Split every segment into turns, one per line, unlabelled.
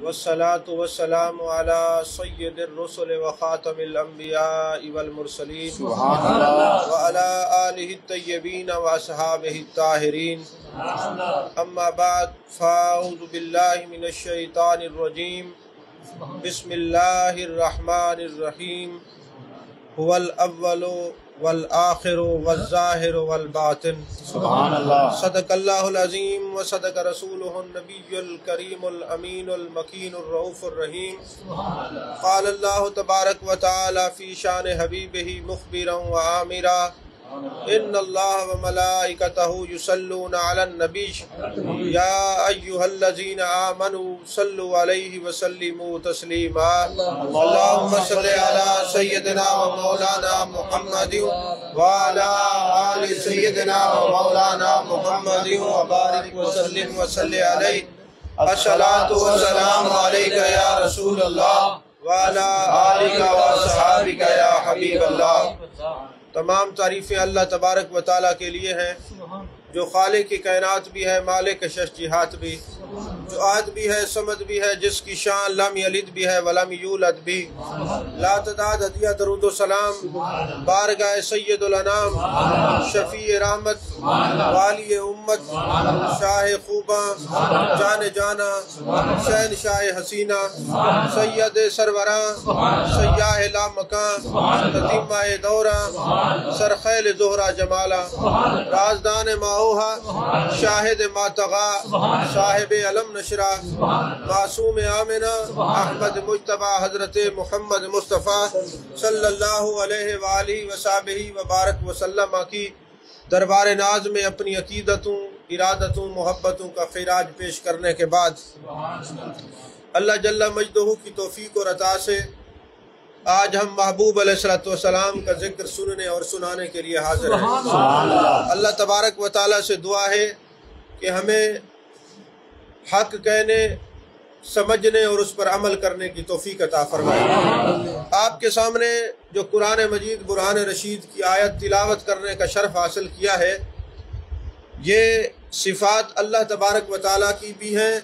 والصلاة والسلام على سید الرسل وخاتم الانبیاء والمرسلین
سبحان اللہ
وعلى آلہ الطیبین واصحابہ الطاہرین اما بعد فاعوذ باللہ من الشیطان الرجیم بسم اللہ الرحمن الرحیم هو الاول والآخر والظاہر والباطن
سبحان اللہ
صدق اللہ العظیم وصدق رسولہ النبی الکریم الامین المکین الرؤوف الرحیم قال اللہ تبارک و تعالی فی شان حبیبہ مخبرا وآمرا ان اللہ وملائکتہ یصلون علی النبی یا ایہا الذین آمنوا صلوا علیہ وسلموا تسلیما اللہم صل علی سیدنا و مولانا محمد وعلی آل سیدنا و مولانا محمد وبارک وسلم وصلی علیہ الصلاة والسلام علیک یا رسول اللہ وعلی آلک واصحابک یا حبیب اللہ۔ تمام تعریفیں اللہ تبارک و تعالیٰ کے لیے ہیں جو خالق کی کائنات بھی ہے، مالک ششجہات بھی، جو آد بھی ہے، سمد بھی ہے، جس کی شان لم یلد بھی ہے ولم یولد بھی۔ لا تعداد ہدیہ درود و سلام بارگاہ سید الانام، شفیع رحمت، والی امت، شاہ خوباں، جان جانا، شہنشاہ حسینہ، سید سروراں، سیاہ لا مکان، تتیمہ دوراں، سرخیل زہرہ جمالہ، رازدان ماہوہا، شاہد ماتغا، صاحب علم نشرہ، معصوم آمنہ، احمد مجتبہ حضرت محمد مصطفیٰ صلی اللہ علیہ وآلہ وصحبہ وبارک وسلم کی دربار ناز میں اپنی عقیدتوں، ارادتوں، محبتوں کا خراج پیش کرنے کے بعد اللہ جل مجدہ کی توفیق اور عطا سے آج ہم محبوب علیہ السلام کا ذکر سننے اور سنانے کے لیے حاضر ہیں۔ اللہ تبارک و تعالیٰ سے دعا ہے کہ ہمیں حق کہنے، سمجھنے اور اس پر عمل کرنے کی توفیق عطا فرمائے۔ آپ کے سامنے جو قرآن مجید برہان رشید کی آیت تلاوت کرنے کا شرف حاصل کیا ہے، یہ صفات اللہ تبارک و تعالیٰ کی بھی ہیں،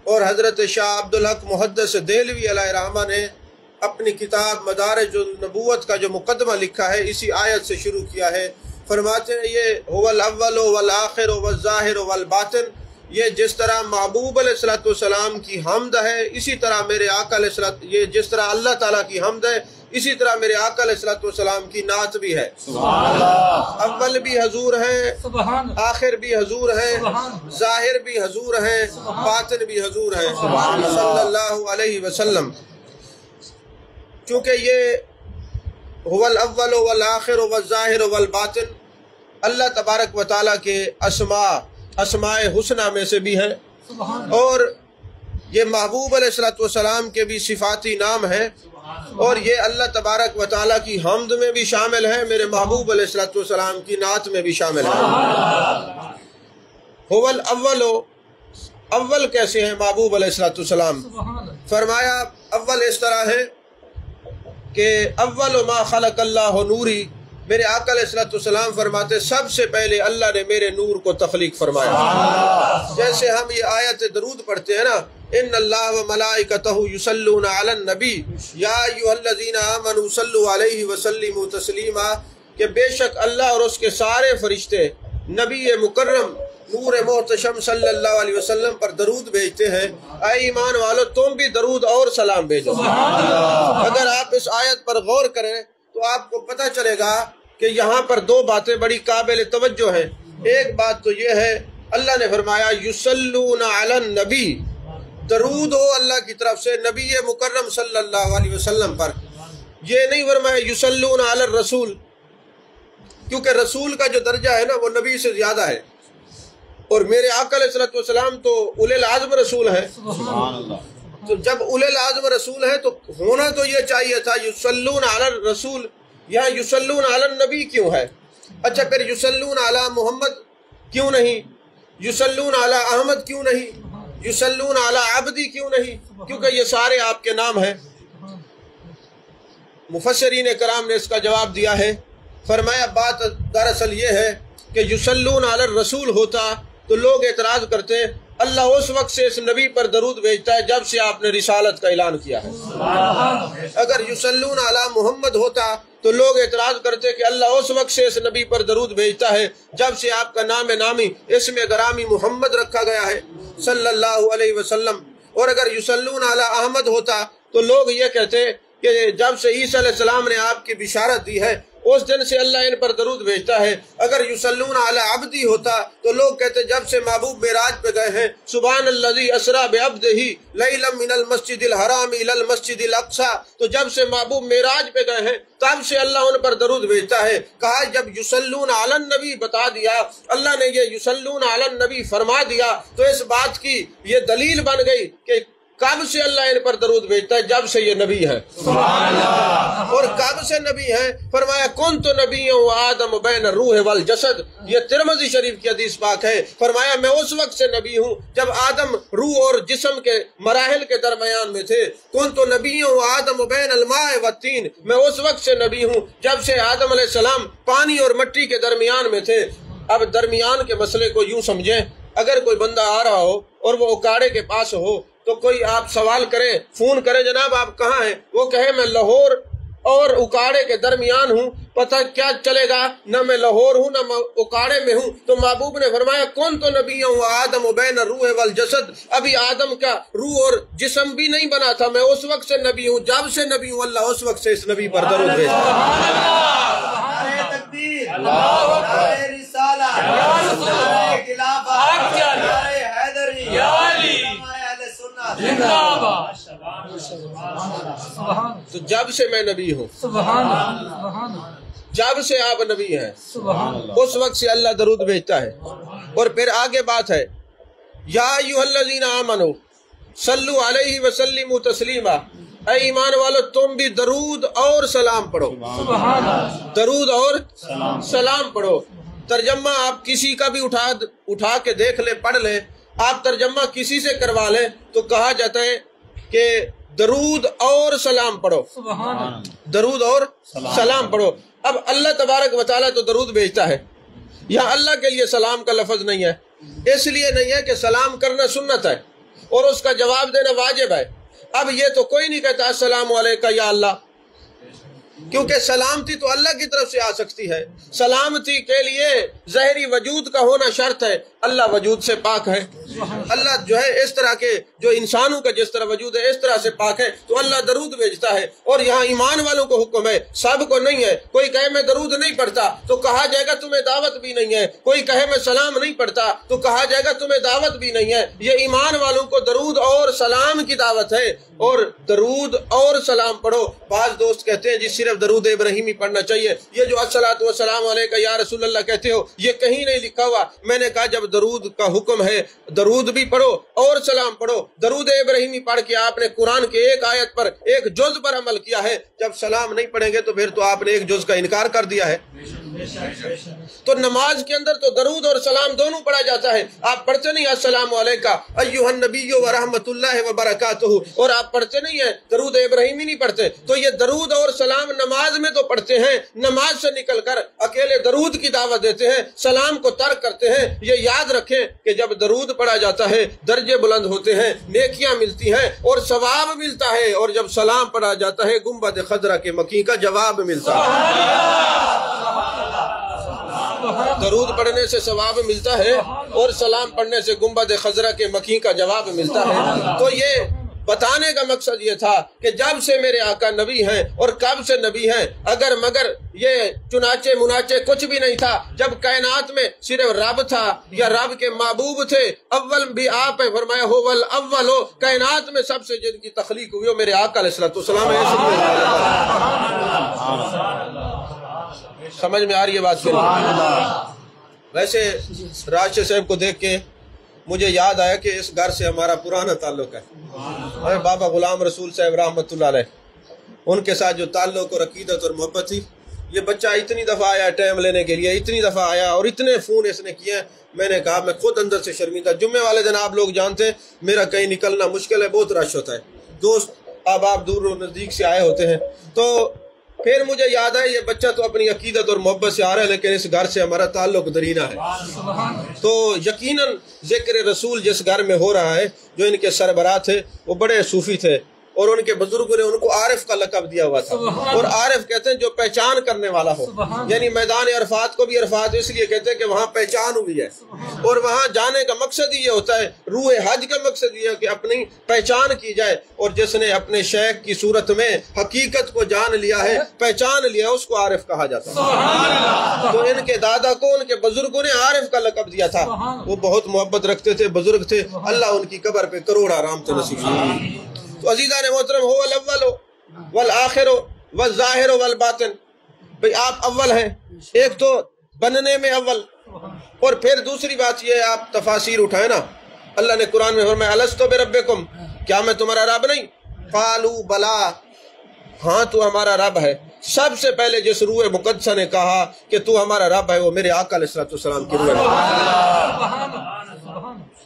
اور حضرت شاہ عبدالحق محدث دہلوی علیہ رحمہ نے اپنی کتاب مدارج النبوت کا جو مقدمہ لکھا ہے اسی آیت سے شروع کیا ہے۔ فرماتے ہیں یہ هو الاول والآخر والظاہر والباطن، یہ جس طرح محبوب علیہ السلام کی حمد ہے اسی طرح میرے آقا علیہ السلام، یہ جس طرح اللہ تعالیٰ کی حمد ہے اسی طرح میرے آقا علیہ السلام کی نعت بھی ہے۔
سبحان اللہ
اول بھی حضور ہیں، آخر بھی حضور ہیں، ظاہر بھی حضور ہیں، باطن بھی حضور ہیں صلی اللہ علیہ وسلم۔ چونکہ یہ هو الاول والآخر والظاہر والباطن اللہ تبارک و تعالیٰ کے اسماء حسنہ میں سے بھی ہے، اور یہ محبوب علیہ السلام کے بھی صفاتی نام ہیں، اور یہ اللہ تبارک و تعالیٰ کی حمد میں بھی شامل ہے، میرے محبوب علیہ السلام کی نعت میں بھی شامل ہے۔ هو الاول، اول کیسے ہیں محبوب علیہ السلام؟ فرمایا اول اس طرح ہے کہ اول ما خلق اللہ نوری، میرے آقا علیہ السلام فرماتے سب سے پہلے اللہ نے میرے نور کو تخلیق فرمایا۔ جیسے ہم یہ آیت درود پڑھتے ہیں نا، ان اللہ و ملائکتہ یصلون علی النبی یا ایھا الذین آمنوا صلوا علیہ وسلموا تسلیما، کہ بے شک اللہ اور اس کے سارے فرشتے نبی مکرم نور محتشم صلی اللہ علیہ وسلم پر درود بھیجتے ہیں۔ اے ایمان والو تم بھی درود اور سلام بھیجو۔ اگر آپ اس آیت پر غور کریں تو آپ کو پتہ چلے گا کہ یہاں پر دو باتیں بڑی قابل توجہ ہیں۔ ایک بات تو یہ ہے اللہ نے فرمایا یصلون علی النبی، درود ہو اللہ کی طرف سے نبی مکرم صلی اللہ علیہ وسلم پر۔ یہ نہیں فرمایا یصلون علی الرسول، کیونکہ رسول کا جو درجہ ہے نا وہ نبی سے زیادہ ہے، اور میرے آقا علیہ السلام تو اولی العزم رسول ہیں۔
سبحان اللہ۔
تو جب اولی العزم رسول ہیں تو ہونا تو یہ چاہیے تھا یصلون علی الرسول، یہاں یصلون علی النبی کیوں ہے؟ اچھا پھر یصلون علی محمد کیوں نہیں؟ یصلون علی احمد کیوں نہیں؟ یصلون علی عبدی کیوں نہیں؟ کیونکہ یہ سارے آپ کے نام ہیں۔ مفسرین کرام نے اس کا جواب دیا ہے، فرمایا بات دراصل یہ ہے کہ یصلون علی الرسول ہوتا تو لوگ اعتراض کرتے اللہ اس وقت سے اس نبی پر درود بھیجتا ہے جب سے آپ نے رسالت کا اعلان کیا ہے۔ اگر یصلون علی محمد ہوتا تو لوگ اعتراض کرتے کہ اللہ اس وقت سے اس نبی پر درود بھیجتا ہے جب سے آپ کا نام نامی اسم گرامی محمد رکھا گیا ہے صلی اللہ علیہ وسلم۔ اور اگر یصلون علی احمد ہوتا تو لوگ یہ کہتے کہ جب سے عیسیٰ علیہ السلام نے آپ کی بشارت دی ہے اس دن سے اللہ ان پر درود بھیجتا ہے۔ اگر یصلون علی عبدی ہوتا تو لوگ کہتے جب سے محبوب معراج پہ گئے ہیں سبحان الذی اسری بعبدہ لیلا من المسجد الحرام الی المسجد الاقصی، تو جب سے محبوب معراج پہ گئے ہیں تب سے اللہ ان پر درود بھیجتا ہے۔ کہا جب یصلون علی النبی بتا دیا، اللہ نے یہ یصلون علی النبی فرما دیا تو اس بات کی یہ دلیل بن گئی کہ کب سے اللہ ان پر درود بھیجتا ہے؟ جب سے یہ نبی ہے۔ سبحان اللہ۔ اور کب سے نبی ہے؟ فرمایا کنت نبی و آدم بین الروح والجسد، یہ ترمذی شریف کی حدیث پاک ہے۔ فرمایا میں اس وقت سے نبی ہوں جب آدم روح اور جسم کے مراحل کے درمیان میں تھے۔ کنت نبی و آدم بین الماء والطین، میں اس وقت سے نبی ہوں جب سے آدم علیہ السلام پانی اور مٹی کے درمیان میں تھے۔ اب درمیان کے مسئلے کو یوں سمجھیں، اگر کوئی بندہ آ رہا ہو اور وہ اکاڑے کے پاس ہو تو کوئی آپ سوال کریں، فون کریں جناب آپ کہاں ہیں، وہ کہے میں لاہور اور اکاڑے کے درمیان ہوں، پتہ کیا چلے گا؟ نہ میں لاہور ہوں نہ میں اکاڑے میں ہوں۔ تو محبوب نے فرمایا کون تو نبی ہوں آدم و بین الروح والجسد، ابھی آدم کا روح اور جسم بھی نہیں بنا تھا، میں اس وقت سے نبی ہوں، جب سے نبی ہوں اللہ اس وقت سے اس نبی پر درود بھیجتا ہے۔ تو جب سے میں نبی ہوں، جب سے آپ نبی ہیں اس وقت سے اللہ درود بھیجتا ہے۔ اور پھر آگے بات ہے یا ایھا الذین آمنوا صلوا علیہ وسلموا تسلیما، اے ایمان والو تم بھی درود اور سلام پڑھو، درود اور سلام پڑھو۔ ترجمہ آپ کسی کا بھی اٹھا کے دیکھ لیں، پڑھ لیں، آپ ترجمہ کسی سے کروا لیں تو کہا جاتا ہے کہ درود اور سلام پڑھو، درود اور سلام پڑھو۔ اب اللہ تبارک و تعالیٰ تو درود بھیجتا ہے، یہاں اللہ کے لیے سلام کا لفظ نہیں ہے، اس لیے نہیں ہے کہ سلام کرنا سنت ہے اور اس کا جواب دینا واجب ہے۔ اب یہ تو کوئی نہیں کہتا السلام علیکم یا اللہ، کیونکہ سلامتی تو اللہ کی طرف سے آ سکتی ہے۔ سلامتی کے لیے ظاہری وجود کا ہونا شرط ہے، اللہ وجود سے پاک ہے، اللہ جو ہے اس طرح کے جو انسانوں کا جس طرح وجود ہے اس طرح سے پاک ہے، تو اللہ درود بھیجتا ہے۔ اور یہاں ایمان والوں کو حکم ہے، سب کو نہیں ہے۔ کوئی کہے میں درود نہیں پڑھتا تو کہا جائے گا تمہیں دعوت بھی نہیں ہے، کوئی کہے میں سلام نہیں پڑھتا تو کہا جائے گا تمہیں دعوت بھی نہیں ہے۔ یہ ایمان والوں کو درود اور سلام کی دعوت ہے، اور درود اور سلام پڑھو۔ بعض دوست کہتے ہیں جی صرف درود ابراہیمی پڑھنا چاہیے، یہ جو الصلاۃ والسلام علیک یا رسول اللہ کہتے ہو یہ کہیں نہیں لکھا ہوا۔ میں نے کہا جب درود کا حکم ہے درود بھی پڑھو اور سلام پڑھو۔ درود ابراہیمی پڑھ کے آپ نے قرآن کے ایک آیت پر ایک جز پر عمل کیا ہے، جب سلام نہیں پڑھیں گے تو پھر تو آپ نے ایک جز کا انکار کر دیا ہے۔ تو نماز کے اندر تو درود اور سلام دونوں پڑھا جاتا ہے۔ آپ پڑھتے نہیں السلام علیکم ایھا النبی ورحمۃ اللہ وبرکاتہ، اور آپ پڑھتے نہیں ہیں درود ابراہیمی نہیں پڑھتے۔ تو یہ درود اور سلام نماز میں تو پڑھتے ہیں، نماز سے نکل کر اکیلے درود کی دعوت دیتے ہیں، سلام کو ترک کرتے ہیں۔ یہ یاد رکھیں کہ جب درود پڑھا جاتا ہے درجے بلند ہوتے ہیں، نیکیاں ملتی ہیں اور ثواب ملتا ہے، اور جب سلام پڑھا جاتا ہے گنبد خضرا کے مکی کا جواب ملتا ہے۔ درود پڑھنے سے ثواب ملتا ہے اور سلام پڑھنے سے گنبد خضرا کے مکی کا جواب ملتا ہے۔ تو یہ بتانے کا مقصد یہ تھا کہ جب سے میرے آقا نبی ہیں، اور کب سے نبی ہیں، اگر مگر یہ چنانچہ مناچے کچھ بھی نہیں تھا، جب کائنات میں صرف رب تھا یا رب کے محبوب تھے، اول بھی آپ ہیں، فرمایا ہو الاول، ہو کائنات میں سب سے جن کی تخلیق ہوئی ہو میرے آقا علیہ السلام ہے۔ سمجھ میں آ رہی ہے بات؟ ویسے راشد صاحب کو دیکھ کے مجھے یاد آیا کہ اس گھر سے ہمارا پرانا تعلق ہے، ہمارے بابا غلام رسول صاحب رحمۃ اللہ علیہ، ان کے ساتھ جو تعلق اور عقیدت اور محبت تھی۔ یہ بچہ اتنی دفعہ آیا ٹائم لینے کے لیے، اتنی دفعہ آیا اور اتنے فون اس نے کیے، میں نے کہا میں خود اندر سے شرمندہ۔ جمعے والے دن آپ لوگ جانتے ہیں میرا کہیں نکلنا مشکل ہے، بہت رش ہوتا ہے، دوست احباب دور و نزدیک سے آئے ہوتے ہیں، تو پھر مجھے یاد ہے یہ بچہ تو اپنی عقیدت اور محبت سے آ رہا ہے، لیکن اس گھر سے ہمارا تعلق درینہ ہے، تو یقیناً ذکر رسول جس گھر میں ہو رہا ہے، جو ان کے سربراہ تھے وہ بڑے صوفی تھے، اور ان کے بزرگوں نے ان کو عارف کا لقب دیا ہوا تھا، اور عارف کہتے ہیں جو پہچان کرنے والا ہو، یعنی میدان عرفات کو بھی عرفات اس لیے کہتے ہیں کہ وہاں پہچان ہوئی ہے، اور وہاں جانے کا مقصد یہ ہوتا ہے، روح حج کا مقصد یہ ہے کہ اپنی پہچان کی جائے، اور جس نے اپنے شیخ کی صورت میں حقیقت کو جان لیا ہے، پہچان لیا، اس کو عارف کہا جاتا ہے۔ تو ان کے دادا کو ان کے بزرگوں نے عارف کا لقب دیا تھا، وہ بہت محبت رکھتے تھے، بزرگ تھے، اللہ ان کی قبر پہ کروڑ آرام سے نصیب فرمائے۔ تو عزیزان محترم، هو الاول والآخر والظاہر والباطن، بھئی آپ اول ہیں، ایک تو بننے میں اول، اور پھر دوسری بات یہ ہے آپ تفاسیر اٹھائیں نا، اللہ نے قرآن میں فرمایا الستو بربکم، کیا میں تمہارا رب نہیں؟ قالوا بلا، ہاں تو ہمارا رب ہے۔ سب سے پہلے جس روح مقدسہ نے کہا کہ تو ہمارا رب ہے وہ میرے آقا علیہ السلام کی روح ہے،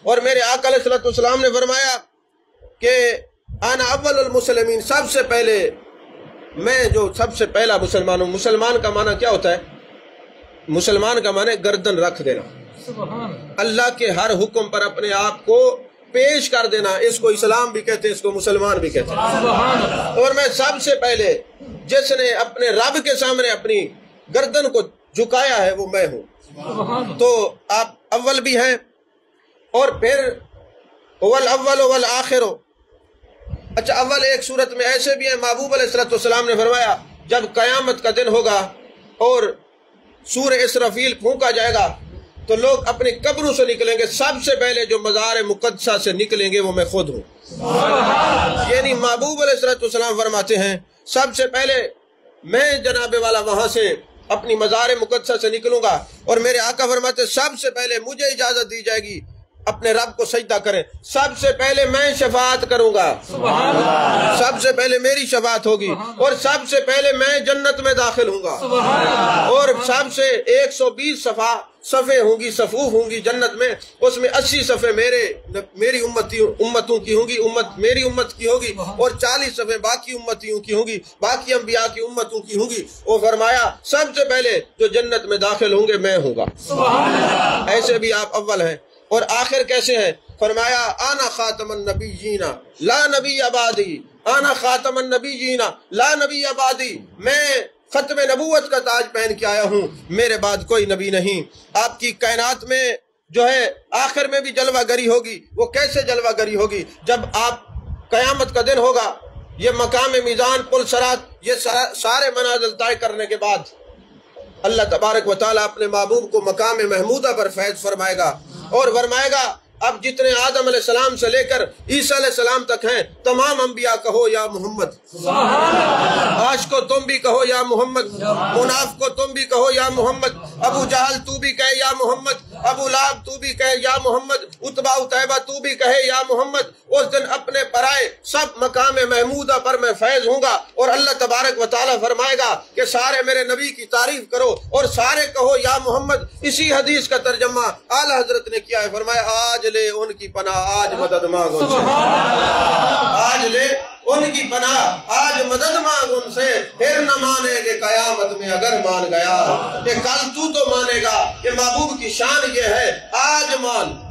اور میرے آقا علیہ السلام نے فرمایا کہ انا اول المسلمین، سب سے پہلے میں جو سب سے پہلا مسلمان ہوں۔ مسلمان کا معنی کیا ہوتا ہے؟ مسلمان کا معنی گردن رکھ دینا، اللہ کے ہر حکم پر اپنے آپ کو پیش کر دینا، اس کو اسلام بھی کہتے ہیں، اس کو مسلمان بھی کہتے ہیں۔ اور میں سب سے پہلے جس نے اپنے رب کے سامنے اپنی گردن کو جھکایا ہے وہ میں ہوں، تو آپ اول بھی ہیں، اور پھر اول والآخر۔ اچھا، اول ایک صورت میں ایسے بھی ہیں، محبوب علیہ السلام نے فرمایا جب قیامت کا دن ہوگا اور سور اسرافیل پھونکا جائے گا تو لوگ اپنی قبروں سے نکلیں گے، سب سے پہلے جو مزار مقدسہ سے نکلیں گے وہ میں خود ہوں، یعنی محبوب علیہ السلام فرماتے ہیں سب سے پہلے میں جناب والا وہاں سے اپنی مزار مقدسہ سے نکلوں گا، اور میرے آقا فرماتے ہیں سب سے پہلے مجھے اجازت دی جائے گی اپنے رب کو سجدہ کریں، سب سے پہلے میں شفاعت کروں گا، سب سے پہلے میری شفاعت ہوگی، اور سب سے پہلے میں جنت میں داخل ہوں گا، اور سب سے 120 صفحے ہوں گی، صفوف ہوں گی جنت میں، اس میں 80 صفحے میری امتوں کی ہوں گی، میری امت کی ہوگی، اور 40 صفحے باقی امتیوں کی ہوں گی، باقی انبیاء کی امتوں کی ہوں گی۔ وہ فرمایا سب سے پہلے جو جنت میں داخل ہوں گے میں ہوں گا۔ ایسے بھی آپ اول ہیں، اور آخر کیسے ہیں؟ فرمایا انا خاتم النبیین لا نبی بعدی، انا خاتم النبیین لا نبی بعدی، میں ختم نبوت کا تاج پہن کے آیا ہوں، میرے بعد کوئی نبی نہیں۔ آپ کی کائنات میں جو ہے آخر میں بھی جلوہ گری ہوگی، وہ کیسے جلوہ گری ہوگی؟ جب آپ قیامت کا دن ہوگا، یہ مقام میزان، پل صراط، یہ سارے منازل طے کرنے کے بعد اللہ تبارک و تعالیٰ اپنے محبوب کو مقام محمودہ پر فیض فرمائے گا، اور فرمائے گا اب جتنے آدم علیہ السلام سے لے کر عیسیٰ علیہ السلام تک ہیں تمام انبیاء کہو یا محمد، آش کو تم بھی کہو یا محمد، مناف کو تم بھی کہو یا محمد، ابو جہل تو بھی کہے یا محمد، ابو لہب تو بھی کہے یا محمد، عتبہ عتیبہ تو بھی کہے یا محمد۔ اس دن اپنے پرائے سب مقام محمودہ پر میں فیض ہوں گا، اور اللہ تبارک و تعالیٰ فرمائے گا کہ سارے میرے نبی کی تعریف کرو اور سارے کہو یا محمد۔ اسی حدیث کا ترجمہ اعلیٰ حضرت نے کیا ہے، فرمایا آج لے ان کی پناہ، آج مدد مانگ ان سے، آج لے ان کی پناہ، آج مدد مانگ ان سے، پھر نہ مانے گے قیامت میں اگر مان گیا، کہ کل تو مانے گا، کہ محبوب کی شان یہ ہے آج مان،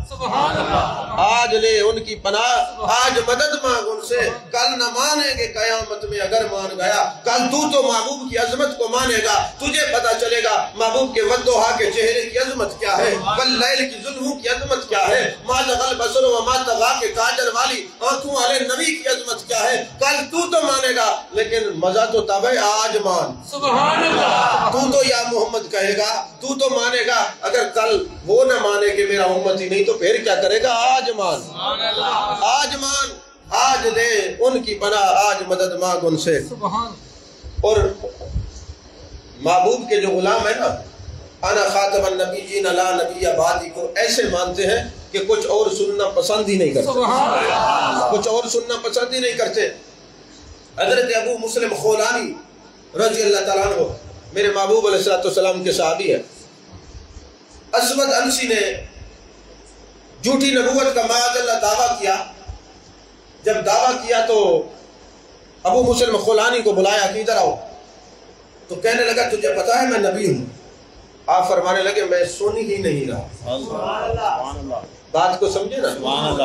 آج لے ان کی پناہ، آج مدد مانگ ان سے، کل نہ مانیں گے قیامت میں اگر مان گیا۔ کل تو محبوب کی عظمت کو مانے گا، تجھے پتا چلے گا محبوب کے ودوہا کے چہرے کی عظمت کیا ہے، واللیل کی ظلموں کی عظمت کیا ہے، ما زغل بصر وما طغی کے کاجل والی آنکھوں والے نبی کی عظمت کیا ہے۔ کل تو مانے گا، لیکن مزہ تو تب ہے آج مان، سبحان اللہ۔ تو یا محمد کہے گا، تو مانے گا، اگر کل وہ نہ مانے کہ میرا امت ہی نہیں تو پھر کیا کرے گا؟ آج مان، آج مان، آج دے ان کی پناہ، آج مدد مانگ ان سے۔ اور محبوب کے جو غلام ہیں نا، انا خاتم النبیین لا نبی بعدی کو ایسے مانتے ہیں کہ کچھ اور سننا پسند ہی نہیں کرتے، کچھ اور سننا پسند ہی نہیں کرتے۔ حضرت ابو مسلم خولانی رضی اللہ تعالیٰ عنہ میرے محبوب علیہ السلام کے صحابی ہیں۔ اسود انسی نے جھوٹی نبوت کا معاذ اللہ دعویٰ کیا، جب دعویٰ کیا تو ابو مسلم خولانی کو بلایا کہ ادھر آؤ، تو کہنے لگا تجھے پتا ہے میں نبی ہوں؟ آپ فرمانے لگے میں سن ہی نہیں رہا۔ بات کو سمجھے نا؟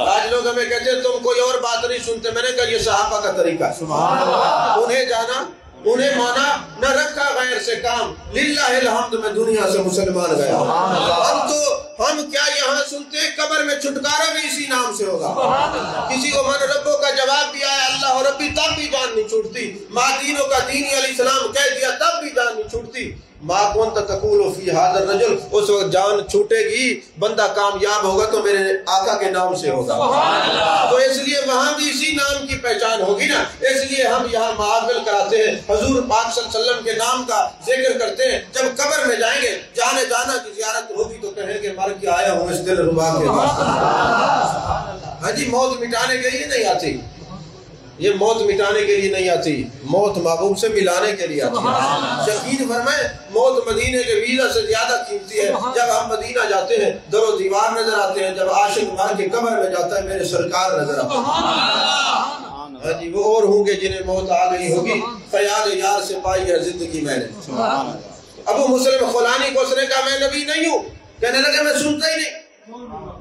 آج لوگ ہمیں کہتے ہیں تم کوئی اور بات نہیں سنتے، میں نے کہا یہ صحابہ کا طریقہ ہے، انہیں جانا انہیں مانا، نہ رکھا غیر سے کام، للہ الحمد میں دنیا سے مسلمان گیا۔ ہم کیا یہاں سنتے ہیں قبر میں چھٹکارا بھی اسی نام سے ہوگا۔ کسی کو من ربوں کا جواب دیا ہے اللہ ربی تب بھی جان نہیں چھوٹتی، ماں دینوں کا دینی علیہ السلام کہہ دیا تب بھی جان نہیں چھوٹتی۔ ما کنت تقول فی ھذا الرجل، اس وقت جان چھوٹے گی، بندہ کامیاب ہوگا تو میرے آقا کے نام سے ہوگا، تو اس لیے وہاں بھی اسی نام کی پہچان ہوگی نا۔ اس لیے ہم یہاں محافل کراتے ہیں، حضور پاک صلی اللہ علیہ وسلم کے نام کا ذکر کرتے ہیں۔ جب قبر میں جائیں گے، جانے جانا کی زیارت ہوگی تو کہیں گے مر کے آیا ہوں اس دل ربا کے پاس۔ ہاں جی، موت مٹانے کے لیے نہیں آتی، یہ موت مٹانے کے لیے نہیں آتی، موت محبوب سے ملانے کے لیے آتی ہے۔ یقین فرمائیں موت مدینے کے ویزا سے زیادہ قیمتی ہے۔ جب ہم مدینہ جاتے ہیں در و دیوار نظر آتے ہیں، جب عاشق مار کے قبر میں جاتا ہے میرے سرکار نظر آتے ہیں۔ ہاں جی، وہ اور ہوں گے جنہیں موت آ گئی ہوگی، خیال یار سے پائی ہے زندگی میں نے۔ ابو مسلم خولانی کو اس نے کہا میں نبی نہیں ہوں، کہنے لگے میں سنتا ہی نہیں۔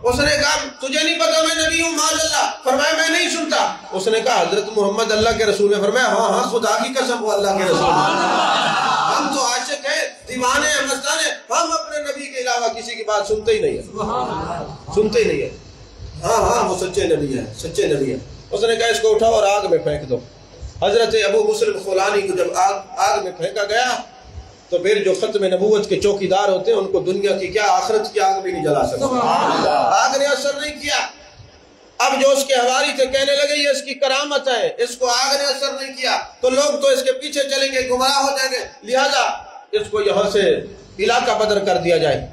اس نے کہا تجھے نہیں پتا میں نبی ہوں؟ معاذ اللہ۔ فرمایا میں نہیں سنتا۔ اس نے کہا حضرت محمد اللہ کے رسول ہے؟ فرمایا ہاں ہاں خدا کی قسم وہ اللہ کے رسول ہے۔ ہم تو عاشق ہیں، دیوانے ہیں، مستان ہیں، ہم اپنے نبی کے علاوہ کسی کی بات سنتے ہی نہیں ہیں، سنتے ہی نہیں ہیں۔ ہاں ہاں وہ سچے نبی ہیں، سچے نبی ہیں۔ اس نے کہا اس کو اٹھاؤ اور آگ میں پھینک دو۔ حضرت ابو مسلم خولانی کو جب آگ میں پھینکا گیا تو پھر جو ختم نبوت کے چوکیدار ہوتے ہیں ان کو دنیا کی کیا آخرت کی آگ بھی نہیں جلا سکتے، آگ نے اثر نہیں کیا۔ اب جو اس کے حواری تھے کہنے لگے یہ اس کی کرامت ہے، اس کو آگ نے اثر نہیں کیا تو لوگ تو اس کے پیچھے چلیں گے، گمراہ ہو جائیں گے، لہذا اس کو یہاں سے علاقہ بدر کر دیا جائے۔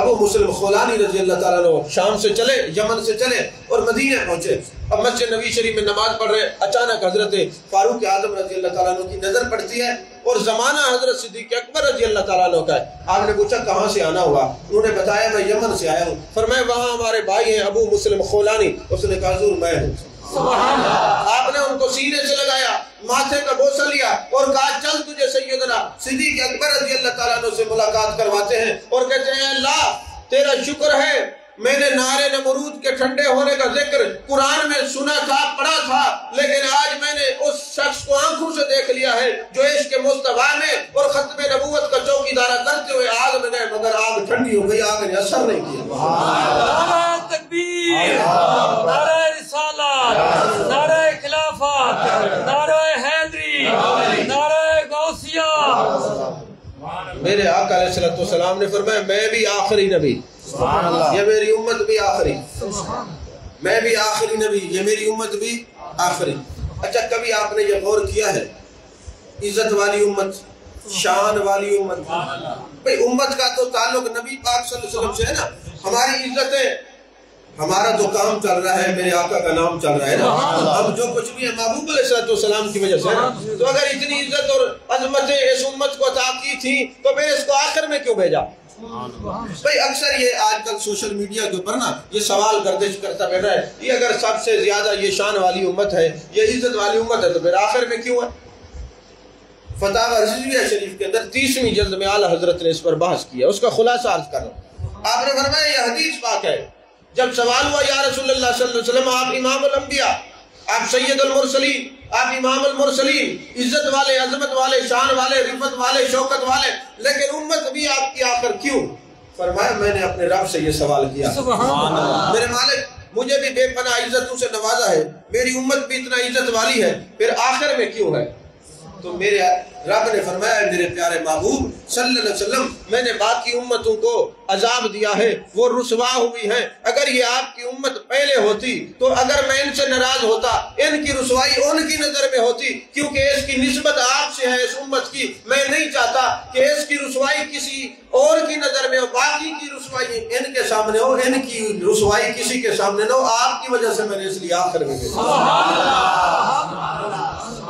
ابو مسلم خولانی رضی اللہ تعالیٰ عنہ شام سے چلے، یمن سے چلے اور مدینے پہنچے۔ اب مسجد نبی شریف میں نماز پڑھ رہے، اچانک حضرت فاروق اعظم رضی اللہ تعالیٰ عنہ کی نظر پڑتی ہے اور زمانہ حضرت صدیق اکبر رضی اللہ تعالیٰ عنہ کا ہے۔ آپ نے پوچھا کہاں سے آنا ہوا؟ انہوں نے بتایا میں یمن سے آیا ہوں۔ فرمایا وہاں ہمارے بھائی ہیں ابو مسلم خولانی۔ اس نے کہا حضور میں ہوں۔ آپ نے ان کو سینے سے لگایا، ماتھے کا بوسہ لیا اور کہا چل تجھے سیدنا صدیق اکبر رضی اللہ تعالیٰ عنہ سے ملاقات کرواتے ہیں، اور کہتے ہیں اللہ تیرا شکر ہے میں نے نارے نمرود کے ٹھنڈے ہونے کا ذکر قرآن میں سنا تھا، پڑھا تھا، لیکن آج میں نے اس شخص کو آنکھوں سے دیکھ لیا ہے جو عشق مصطفیٰ میں اور ختم نبوت کا چوکیدارہ کرتے ہوئے آگ میں گئے مگر آگ ٹھنڈی ہو گئی، آگ نے اثر نہیں کیا۔
نعرہ تکبیر، نعرہ رسالت، نعرہ خلافت، نعرہ حیدری، نعرہ غوثیہ۔
میرے آقا علیہ السلام نے فرمایا میں بھی آخری نبی، یہ میری امت بھی آخری، میں بھی آخری نبی، یہ میری امت بھی آخری۔ اچھا کبھی آپ نے یہ غور کیا ہے عزت والی امت، شان والی امت، بھئی امت کا تو تعلق نبی پاک صلی اللہ علیہ وسلم سے ہے نا، ہماری عزتیں، ہمارا تو کام چل رہا ہے، میرے آقا کا نام چل رہا ہے نا، اب جو کچھ بھی ہے محبوب علیہ السلام کی وجہ سے ہے نا، تو اگر اتنی عزت اور عظمتیں اس امت کو عطا کی تھی تو پھر اس کو آخر میں کیوں بھیجا؟ بھئی اکثر یہ آج کل سوشل میڈیا کے اوپر نا یہ سوال گردش کرتا بیٹھا ہے یہ اگر سب سے زیادہ یہ شان والی امت ہے، یہ عزت والی امت ہے تو پھر آخر میں کیوں ہے؟ فتاوی رضویہ شریف کے اندر 30ویں جلد میں اعلیٰ حضرت نے اس پر بحث کیا، اس کا خلاصہ عرض کر رہا ہوں۔ آپ نے فرمایا یہ حدیث پاک ہے، جب سوال ہوا یا رسول اللہ صلی اللہ علیہ وسلم آپ امام الانبیاء، آپ سید المرسلین، آپ امام المرسلین، عزت والے، عظمت والے، شان والے، رفت والے، شوکت والے، لیکن امت بھی آپ کی آخر کیوں؟ فرمایا میں نے اپنے رب سے یہ سوال کیا، میرے مالک مجھے بھی بے پناہ عزتوں سے نوازا ہے، میری امت بھی اتنا عزت والی ہے، پھر آخر میں کیوں ہے؟ تو میرے رب نے فرمایا میرے پیارے محبوب صلی اللہ علیہ وسلم میں نے باقی امتوں کو عذاب دیا ہے، وہ رسوا ہوئی ہیں، اگر یہ آپ کی امت پہلے ہوتی تو اگر میں ان سے ناراض ہوتا ان کی رسوائی ان کی نظر میں ہوتی، کیونکہ اس کی نسبت آپ سے ہے اس امت کی، میں نہیں چاہتا کہ اس کی رسوائی کسی اور کی نظر میں ہو، باقی کی رسوائی ان کے سامنے ہو، ان کی رسوائی کسی کے سامنے نہ ہو، آپ کی وجہ سے میں نے اس لیے آخر میں بھیجا۔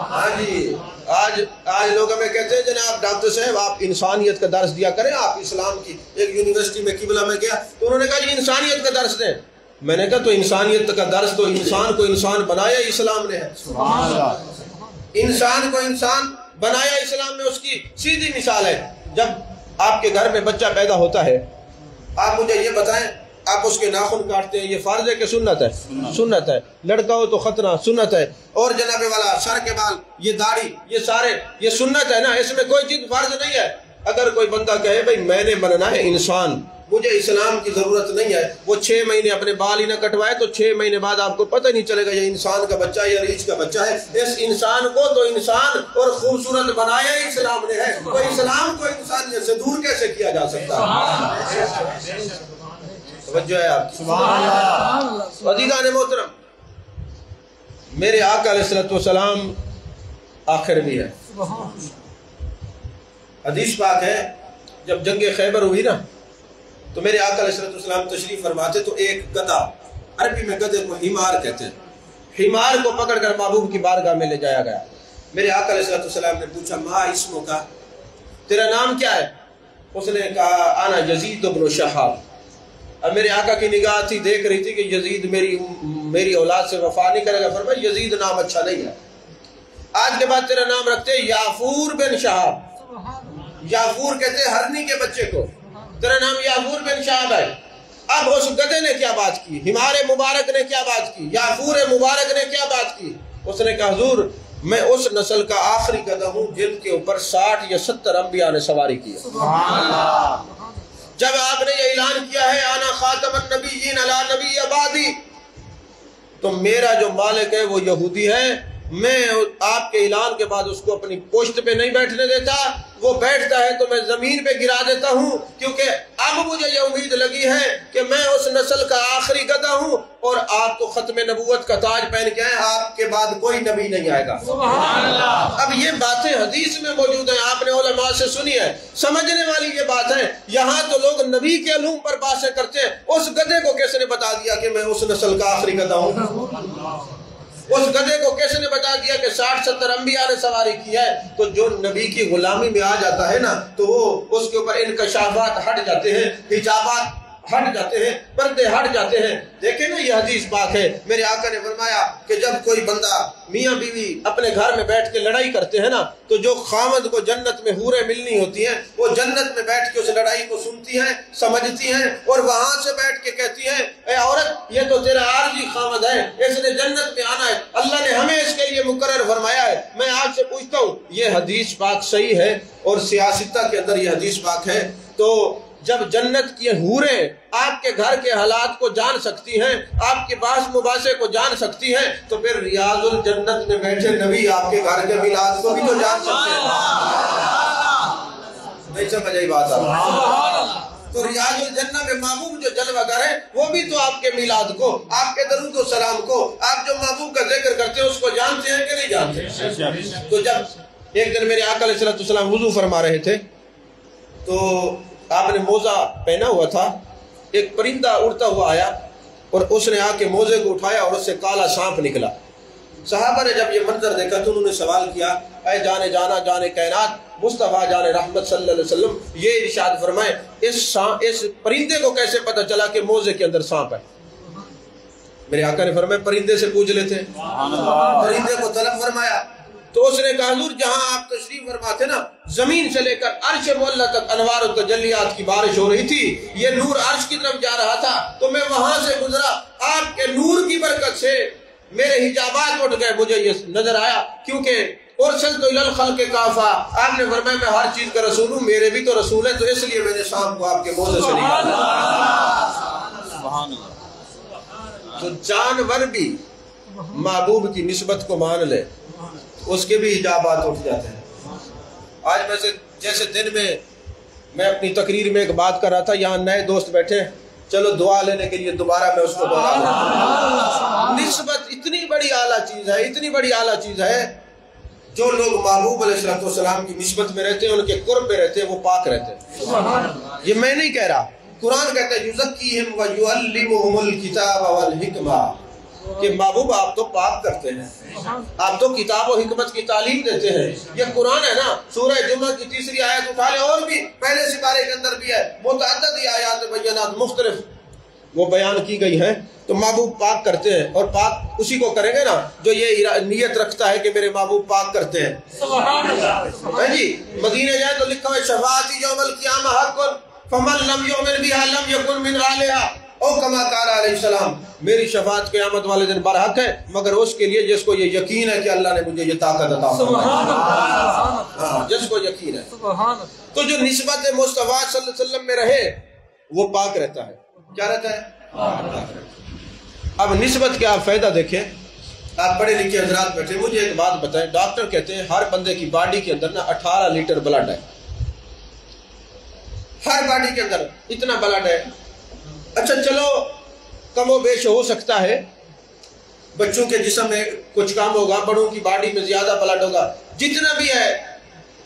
ہاں جی، آج لوگ ہمیں کہتے ہیں جناب ڈاکٹر صاحب آپ انسانیت کا درس دیا کریں، آپ اسلام کی ایک یونیورسٹی میں قبلہ میں گیا تو انہوں نے کہا یہ انسانیت کا درس دیں، میں نے کہا تو انسانیت کا درس تو انسان کو انسان بنایا اسلام نے ہے، انسان کو انسان بنایا اسلام میں اس کی سیدھی مثال ہے، جب آپ کے گھر میں بچہ پیدا ہوتا ہے، آپ مجھے یہ بتائیں، آپ اس کے ناخن کاٹتے ہیں، یہ فرض ہے کہ سنت ہے؟ سنت ہے۔ لڑکا ہو تو ختنہ سنت ہے، اور جناب والا سر کے بال، یہ داڑھی، یہ سارے یہ سنت ہے نا، اس میں کوئی چیز فرض نہیں ہے۔ اگر کوئی بندہ کہے بھئی میں نے بننا ہے انسان، مجھے اسلام کی ضرورت نہیں ہے، وہ 6 مہینے اپنے بال ہی نہ کٹوائے تو 6 مہینے بعد آپ کو پتہ نہیں چلے گا یہ انسان کا بچہ ہے یا ریچھ کا بچہ ہے۔ اس انسان کو تو انسان اور خوبصورت بنایا ہی اسلام نے ہے، تو اسلام کو انسانیت سے دور کیسے کیا جا سکتا ہے؟ توجہ ہے آپ کی؟ عزیزان محترم، میرے آقا علیہ السلام آخر بھی ہے۔ حدیث پاک ہے، جب جنگ خیبر ہوئی نا تو میرے آقا علیہ السلام تشریف فرماتے تو ایک گدھا، عربی میں گدھے کو حمار کہتے ہیں، حمار کو پکڑ کر محبوب کی بارگاہ میں لے جایا گیا۔ میرے آقا علیہ السلام نے پوچھا ما اسمو کا، تیرا نام کیا ہے؟ اس نے کہا انا یزید بن شہاب۔ اب میرے آقا کی نگاہ تھی، دیکھ رہی تھی کہ یزید میری اولاد سے وفا نہیں کرے گا، فرمایا یزید نام اچھا نہیں ہے، آج کے بعد تیرا نام رکھتے یافور بن شہاب۔ یافور کہتے ہیں ہرنی کے بچے کو، تیرا نام یافور بن شہاب ہے۔ اب اس گدھے نے کیا بات کی، حمار مبارک نے کیا بات کی، یافور مبارک نے کیا بات کی؟ اس نے کہا حضور میں اس نسل کا آخری گدھا ہوں جن کے اوپر 60 یا 70 انبیاء نے سواری کی ہے۔ جب آپ نے یہ اعلان کیا ہے انا خاتم النبیین علی نبی بعدی، تو میرا جو مالک ہے وہ یہودی ہے، میں آپ کے اعلان کے بعد اس کو اپنی پشت پہ نہیں بیٹھنے دیتا، وہ بیٹھتا ہے تو میں زمین پہ گرا دیتا ہوں، کیونکہ اب مجھے یہ امید لگی ہے کہ میں اس نسل کا آخری گدھا ہوں، اور آپ تو ختم نبوت کا تاج پہن کے آئے، آپ کے بعد کوئی نبی نہیں آئے گا۔ سبحان اللہ۔ اب یہ باتیں حدیث میں موجود ہیں، آپ نے علماء سے سنی ہے، سمجھنے والی یہ بات ہے۔ یہاں تو لوگ نبی کے علوم پر باتیں کرتے ہیں، اس گدھے کو کس نے بتا دیا کہ میں اس نسل کا آخری گدھا ہوں؟ اس گدھے کو کس نے بتا دیا کہ 60-70 انبیاء نے سواری کی ہے؟ تو جو نبی کی غلامی میں آ جاتا ہے نا تو وہ اس کے اوپر انکشافات ہٹ جاتے ہیں، حجابات ہٹ جاتے ہیں، پردے ہٹ جاتے ہیں۔ دیکھیں نا یہ حدیث پاک ہے، میرے آقا نے فرمایا کہ جب کوئی بندہ میاں بیوی اپنے گھر میں بیٹھ کے لڑائی کرتے ہیں نا تو جو خامد کو جنت میں حوریں ملنی ہوتی ہیں وہ جنت میں بیٹھ کے اس لڑائی کو سنتی ہیں، سمجھتی ہیں، اور وہاں سے بیٹھ کے کہتی ہیں اے عورت یہ تو تیرا عارضی خامد ہے، اس نے جنت میں آنا ہے، اللہ نے ہمیں اس کے لیے مقرر فرمایا ہے۔ میں آج سے پوچھتا ہوں یہ حدیث پاک صحیح ہے اور سیاستہ کے اندر یہ حدیث پاک ہے، تو جب جنت کی حوریں آپ کے گھر کے حالات کو جان سکتی ہیں، آپ کے پاس مباحثے کو جان سکتی ہیں، تو پھر ریاض الجنت میں بیٹھے نبی آپ کے گھر کے میلاد کو بھی تو جان سکتے ہیں۔ نہیں سمجھ آئی بات آپ؟ تو ریاض الجنہ میں محبوب جو جلوہ گر ہے وہ بھی تو آپ کے میلاد کو، آپ کے درود و سلام کو، آپ جو محبوب کا ذکر کرتے ہیں اس کو جانتے ہیں کہ نہیں جانتے؟ تو جب ایک دن میرے آقا علیہ السلام وضو فرما رہے تھے تو آپ نے موزہ پہنا ہوا تھا، ایک پرندہ اڑتا ہوا آیا اور اس نے آ کے موزے کو اٹھایا اور اس سے کالا سانپ نکلا۔ صحابہ نے جب یہ منظر دیکھا تو انہوں نے سوال کیا اے جانے جانا جانے کائنات مصطفیٰ جانے رحمت صلی اللہ علیہ وسلم، یہ ارشاد فرمائے اس پرندے کو کیسے پتہ چلا کہ موزے کے اندر سانپ ہے؟ میرے آقا نے فرمایا پرندے سے پوچھ لیتے، پرندے کو طلب فرمایا تو اس نے کہا حضور جہاں آپ تشریف فرما تھے نا زمین سے لے کر عرش معلیٰ تک انوار و تجلیات کی بارش ہو رہی تھی، یہ نور عرش کی طرف جا رہا تھا تو میں وہاں سے گزرا، آپ کے نور کی برکت سے میرے حجابات اٹھ گئے، مجھے یہ نظر آیا، کیونکہ ارسلت الی الخلق کافہ، آپ نے فرمایا میں ہر چیز کا رسول ہوں، میرے بھی تو رسول ہیں، تو اس لیے میں نے شام کو آپ کے موزے سے نکالا۔ تو جانور بھی محبوب کی نسبت کو مان لے اس کے بھی حجابات اٹھ جاتے ہیں۔ آج میں جیسے دن میں میں اپنی تقریر میں ایک بات کر رہا تھا، یہاں نئے دوست بیٹھے، چلو دعا لینے کے لیے دوبارہ میں اس کو دوہرا دوں۔ نسبت اتنی بڑی اعلیٰ چیز ہے، اتنی بڑی اعلیٰ چیز ہے، جو لوگ محبوب علیہ السلام کی نسبت میں رہتے ہیں، ان کے قرب میں رہتے ہیں، وہ پاک رہتے ہیں۔ یہ میں نہیں کہہ رہا، قرآن کہتا ہے یزکیہم ویعلمہم الکتاب والحکمہ، کہ محبوب آپ تو پاک کرتے ہیں، آپ تو کتاب و حکمت کی تعلیم دیتے ہیں۔ یہ قرآن ہے نا، سورہ جمعہ کی 3 آیت اٹھا لیں، اور بھی پہلے سپارے کے اندر بھی ہے، متعدد آیات بینات مختلف وہ بیان کی گئی ہیں۔ تو محبوب پاک کرتے ہیں، اور پاک اسی کو کریں گے نا جو یہ نیت رکھتا ہے کہ میرے محبوب پاک کرتے ہیں۔
سبحان اللہ۔
ہے جی، مدینے جائے تو لکھا ہے شفاعتی یوم القیامہ حق فمن لم یؤمن بها لم یکن من اہلها، او کما قال علیہ السلام، میری شفاعت قیامت والے دن برحق ہے مگر اس کے لیے جس کو یہ یقین ہے کہ اللہ نے مجھے یہ طاقت عطا فرمائی۔
سبحان اللہ۔
ہاں، جس کو یقین ہے۔
سبحان اللہ۔
تو جو نسبت مصطفیٰ صلی اللہ علیہ وسلم میں رہے وہ پاک رہتا ہے۔ کیا رہتا ہے؟ اب نسبت کے آپ فائدہ دیکھیں، آپ پڑھے لکھے حضرات بیٹھے، مجھے ایک بات بتائیں، ڈاکٹر کہتے ہیں ہر بندے کی باڈی کے اندر نا 18 لیٹر بلڈ ہے، ہر باڈی کے اندر اتنا بلڈ ہے۔ اچھا چلو کم و بیش ہو سکتا ہے، بچوں کے جسم میں کچھ کم ہوگا، بڑوں کی باڈی میں زیادہ بلڈ ہوگا، جتنا بھی ہے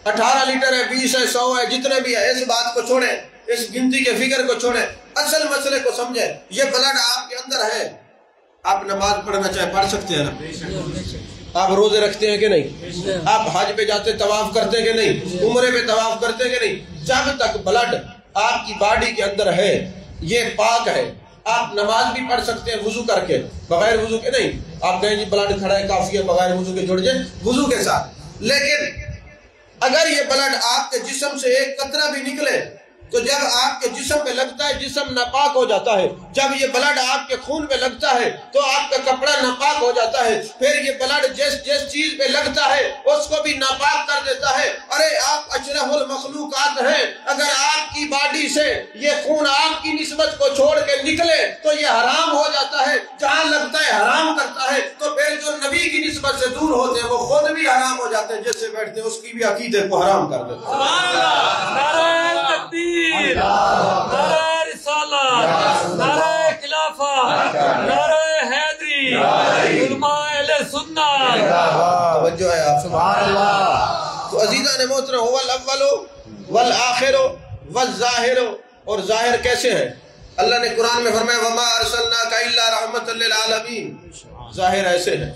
18 لیٹر ہے، 20 ہے، 100 ہے، جتنے بھی ہے، اس بات کو چھوڑیں، اس گنتی کے فگر کو چھوڑیں، اصل مسئلے کو سمجھیں۔ یہ بلڈ آپ کے اندر ہے، آپ نماز پڑھنا چاہے پڑھ سکتے ہیں نا، آپ روزے رکھتے ہیں کہ نہیں، آپ حج پہ جاتے طواف کرتے ہیں کہ نہیں، عمرے پہ طواف کرتے ہیں کہ نہیں، جب تک بلڈ آپ کی باڈی کے اندر ہے یہ پاک ہے، آپ نماز بھی پڑھ سکتے ہیں وضو کر کے، بغیر وضو کے نہیں۔ آپ کہیں جی بلڈ کھڑا ہے کافی ہے، بغیر وضو کے جڑ جائیں وضو کے ساتھ، لیکن اگر یہ بلڈ آپ کے جسم سے ایک قطرہ بھی نکلے تو جب آپ کے جسم پہ لگتا ہے جسم ناپاک ہو جاتا ہے، جب یہ بلڈ آپ کے خون پہ لگتا ہے تو آپ کا کپڑا ناپاک ہو جاتا ہے، پھر یہ بلڈ جس چیز پہ لگتا ہے اس کو بھی ناپاک کر دیتا ہے۔ ارے آپ اشرف المخلوقات ہیں، اگر آپ کی باڈی سے یہ خون آپ کی نسبت کو چھوڑ کے نکلے تو یہ حرام ہو جاتا ہے، جہاں لگتا ہے حرام کرتا ہے، تو پھر جو نبی کی نسبت سے دور ہوتے ہیں وہ خود بھی حرام ہو جاتے ہیں، جس سے بیٹھتے ہیں اس کی بھی عقیدے کو حرام کر دیتے ہیں۔
نعرہ تکبیر، نعرہ رسالت، نعرہ خلافت، نعرہ حیدری، علماء اہل سنت۔
توجہ ہے آپ سبحان اللہ۔ تو عزیزان محترم، هو الاول والآخر والظاہر، اور ظاہر کیسے ہے؟ اللہ نے قرآن میں فرمایا وما ارسلناک الا رحمۃ للعالمین، ظاہر ایسے ہے۔